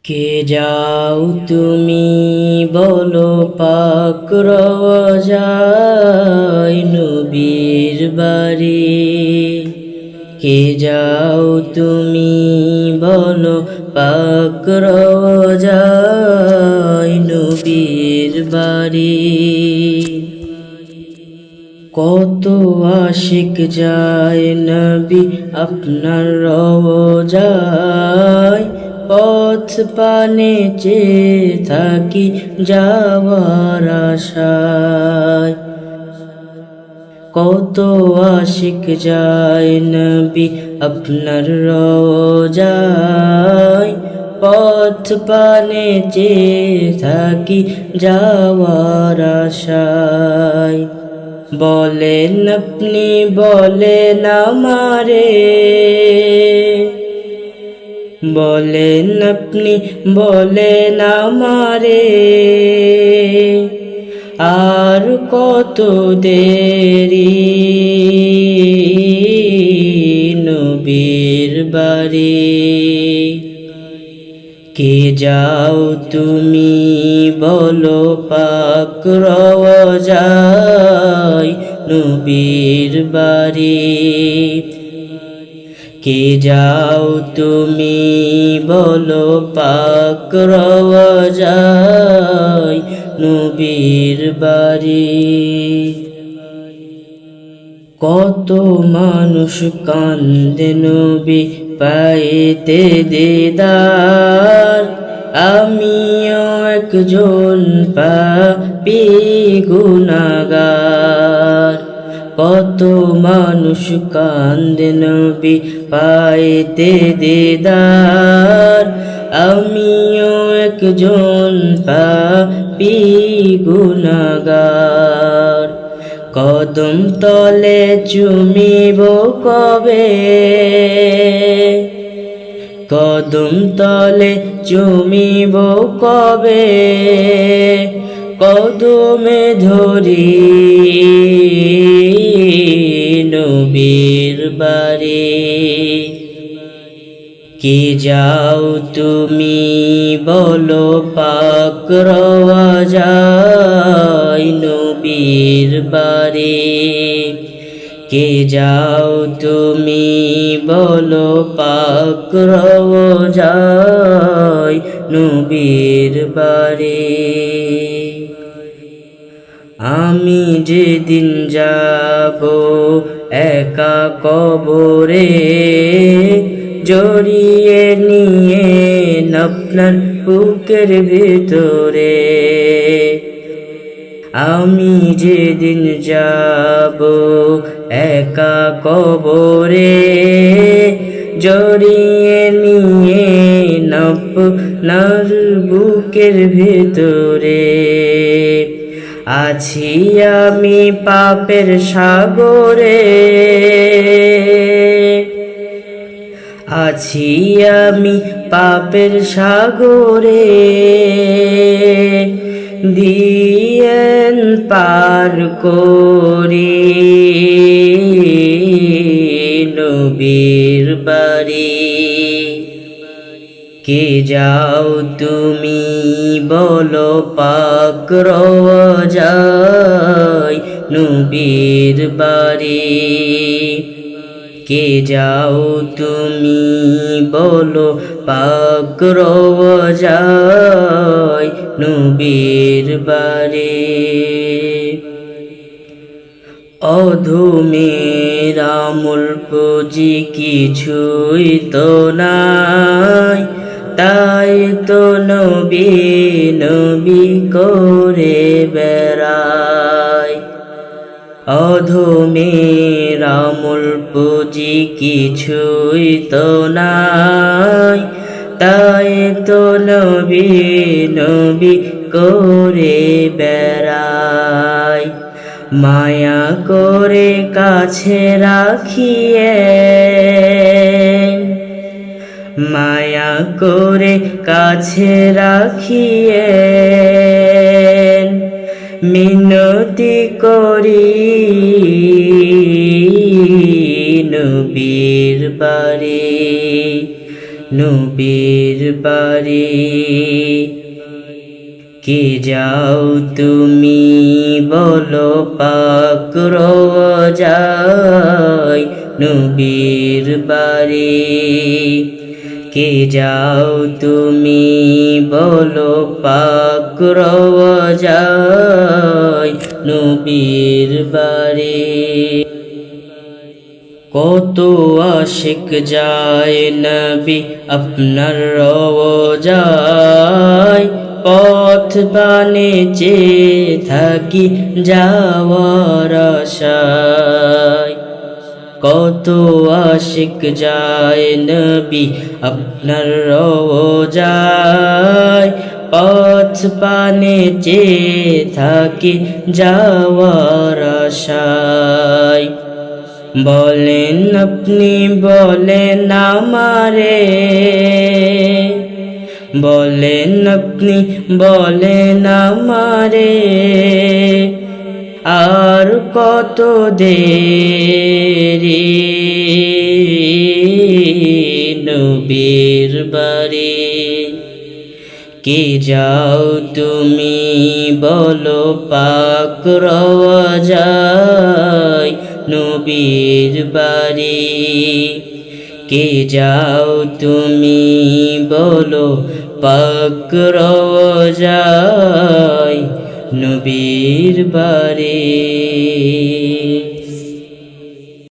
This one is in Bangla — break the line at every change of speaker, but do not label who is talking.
কে যাও তুমি বলো পাক রওজায় নবীর বাড়ি। কে যাও তুমি বলো পাক রওজায় নবীর বাড়ি। কত আশিক যায় নবী আপনার রওজায়, পথ পানে চেয়ে থাকি যাওয়ার আশায়। কত আশিক যায় নবী আপনার রওজায়, পথ পানে চেয়ে থাকি যাওয়ার আশায়। বলেন আপনি বলেন আমারে, বলেন আপনি বলেন আমারে, আর কত দেরি নবীর বাড়ি। কে যাও তুমি বলো পাক রওজায় নবীর বাড়ি। কে যাও তুমি বলো পাক রওজায় নবীর বাড়ি। কত মানুষ কান্দে নবী পাইতে দিদার, আমিও একজন পাপী গুনাহগার। কত মানুষ কান্দে নবী পাইতে দিদার, আমিও একজন পাপী গুনাহগার। কদম তলে চুমিব কবে, কদম তলে চুমিব কবে, কদমে ধরি নবীর বাড়ি। কে যাও তুমি বলো পাক রওজায় নবীর বাড়ি। কে যাও তুমি বলো পাক রওজায় নবীর বাড়ি। আমি যেদিন যাব একা কবরে, জড়িয়ে নিয়ে আপনার বুকের ভিতরে। আমি যেদিন যাব একা কবরে, জড়িয়ে নিয়ে আপনার বুকের ভিতরে। আছি আমি পাপের সাগরে, আছি আমি পাপের সাগরে, দিয়েন পার করি নবীর বাড়ি। কে যাও তুমি বলো পাক রওজায় নবীর বাড়ি। কে যাও তুমি বলো পাক রওজায় নবীর বাড়ি। অধমের আমল পুঁজি কিছুই তো নাই, তাই তো নবী নবী করে বেড়ায়। অধমের আমল পুঁজি কিছুই তো নাই, তাই তো নবী নবী করে বেড়ায়। মায়া করে কাছে রাখিয়ে, মায়া করে কাছে রাখিয়ে, মিনতি করি নবীর বাড়ি। নবীর বাড়ি। কে যাও তুমি বলো পাক রওজায় নবীর বাড়ি। কে যাও তুমি বলো পাক রওজায় নবীর বাড়ি। কত আশিক যায় নবী আপনার রওজায়, পথ পানে চেয়ে থাকি যাওয়ার আশায়। কত আশিক যায় নবী আপনার রওজায়, পথ পানে চেয়ে থাকি যাওয়ার আশায়। বলেন আপনি বলেন আমারে, বলেন আপনি বলেন আমারে, আর কত দেরি নবীর বাড়ি। কে যাও তুমি বলো পাক রওজায় নবীর বাড়ি। কে যাও তুমি বলো পাক রওজায় নবীর বাড়ি।